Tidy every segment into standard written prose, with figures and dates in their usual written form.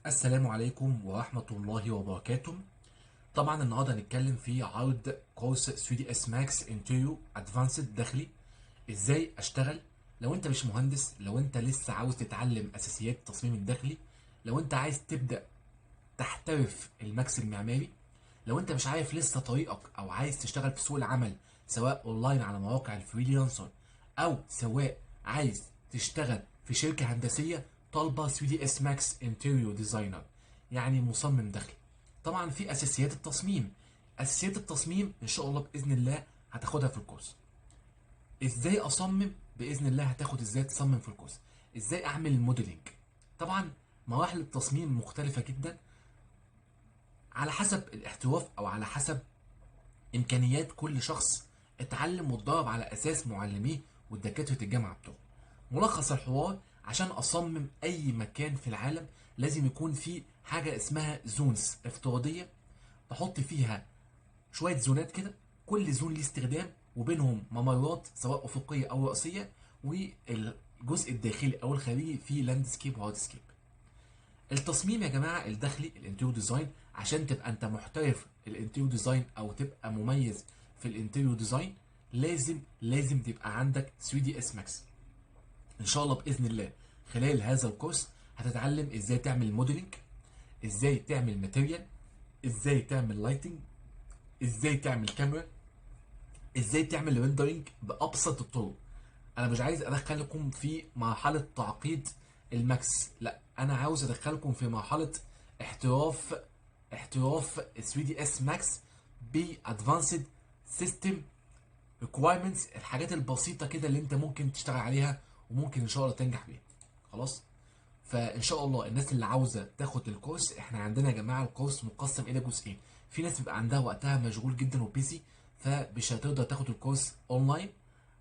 السلام عليكم ورحمة الله وبركاته. طبعا النهارده هنتكلم في عرض كورس 3ds Max انتريو ادفانسد داخلي. ازاي اشتغل لو انت مش مهندس، لو انت لسه عاوز تتعلم اساسيات التصميم الداخلي، لو انت عايز تبدأ تحترف الماكس المعماري، لو انت مش عارف لسه طريقك او عايز تشتغل في سوق العمل سواء اونلاين على مواقع الفريلانسر او سواء عايز تشتغل في شركة هندسية طالبة 3ds Max انتيريور ديزاينر، يعني مصمم داخلي. طبعا في اساسيات التصميم، اساسيات التصميم ان شاء الله باذن الله هتاخدها في الكورس. ازاي اصمم باذن الله هتاخد ازاي تصمم في الكورس. ازاي اعمل الموديلنج. طبعا مراحل التصميم مختلفة جدا على حسب الاحتراف او على حسب امكانيات كل شخص اتعلم واتدرب على اساس معلميه والدكاتره الجامعه بتوعه. ملخص الحوار: عشان اصمم اي مكان في العالم لازم يكون في حاجه اسمها زونز افتراضيه، بحط فيها شويه زونات كده، كل زون ليه استخدام وبينهم ممرات سواء افقيه او راسيه، والجزء الداخلي او الخارجي فيه لاندسكيب وهارد سكيب. التصميم يا جماعه الداخلي الانتيريور ديزاين، عشان تبقى انت محترف الانتيريور ديزاين او تبقى مميز في الانتيريور ديزاين لازم تبقى عندك 3ds Max. ان شاء الله باذن الله خلال هذا الكورس هتتعلم ازاي تعمل موديلنج، ازاي تعمل ماتيريال، ازاي تعمل لايتنج، ازاي تعمل كاميرا، ازاي تعمل ريندرنج بابسط الطرق. انا مش عايز ادخلكم في مرحله تعقيد الماكس، لا انا عاوز ادخلكم في مرحله احتراف، احتراف 3ds Max بادفانسد سيستم ريكوايرمنتس، الحاجات البسيطه كده اللي انت ممكن تشتغل عليها وممكن ان شاء الله تنجح بيها. خلاص، فان شاء الله الناس اللي عاوزه تاخد الكورس، احنا عندنا يا جماعه الكورس مقسم الى جزئين. في ناس بيبقى عندها وقتها مشغول جدا وبيسي فمش هتقدر تاخد الكورس اونلاين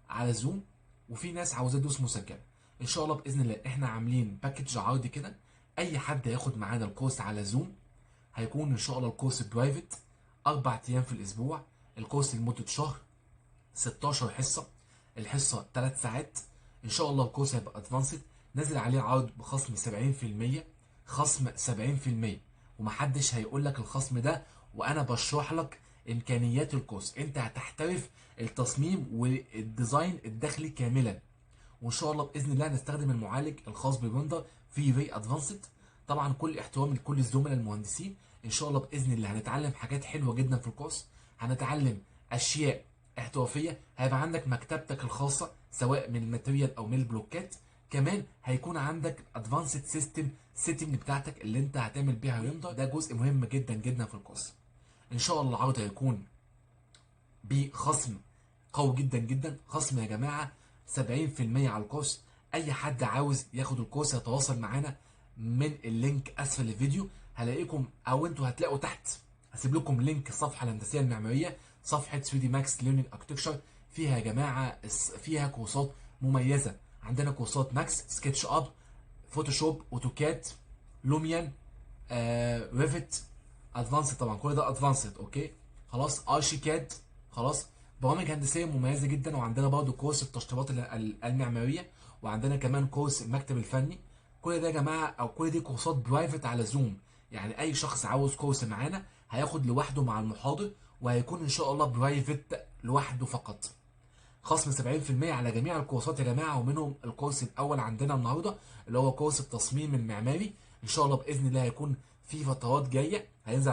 على زوم، وفي ناس عاوزاه دوس مسجله. ان شاء الله باذن الله احنا عاملين باكج عرضي كده، اي حد هياخد معانا الكورس على زوم هيكون ان شاء الله الكورس برايفت 4 ايام في الاسبوع، الكورس لمده شهر، 16 حصه، الحصه 3 ساعات. ان شاء الله الكورس هيبقى ادفانسد، نازل عليه عرض بخصم 70%، خصم 70%، ومحدش هيقول لك الخصم ده وانا بشرح لك امكانيات الكورس. انت هتحترف التصميم والديزاين الداخلي كاملا، وان شاء الله باذن الله هنستخدم المعالج الخاص ببندر في في ادفانسد. طبعا كل احترام لكل الزملاء المهندسين، ان شاء الله باذن الله هنتعلم حاجات حلوه جدا في الكورس، هنتعلم اشياء احترافيه، هيبقى عندك مكتبتك الخاصه سواء من الماتيريال او من البلوكات، كمان هيكون عندك ادفانسد سيستم سيتنج بتاعتك اللي انت هتعمل بيها ريندر، ده جزء مهم جدا جدا في الكورس. ان شاء الله العرض هيكون بخصم قوي جدا جدا، خصم يا جماعه 70% على الكورس. اي حد عاوز ياخد الكورس يتواصل معانا من اللينك اسفل الفيديو، هلاقيكم او انتوا هتلاقوا تحت، هسيب لكم لينك الصفحه الهندسيه المعماريه، صفحه 3 دي ماكس ليرنينج اركتكشر. فيها يا جماعه فيها كورسات مميزه، عندنا كورسات ماكس، سكتش اب، فوتوشوب، اوتوكاد، لوميان، ريفت، ادفانسد، طبعا كل ده ادفانسد. اوكي خلاص، ارشيكاد، خلاص، برامج هندسيه مميزه جدا. وعندنا برضه كورس التشطيبات المعماريه، وعندنا كمان كورس المكتب الفني. كل ده يا جماعه او كل دي كورسات برايفت على زوم، يعني اي شخص عاوز كورس معانا هياخد لوحده مع المحاضر، وهيكون ان شاء الله برايفت لوحده فقط. خصم 70% على جميع الكورسات يا جماعه، ومنهم الكورس الاول عندنا النهارده اللي هو كورس التصميم المعماري. ان شاء الله باذن الله هيكون في فترات جايه هينزل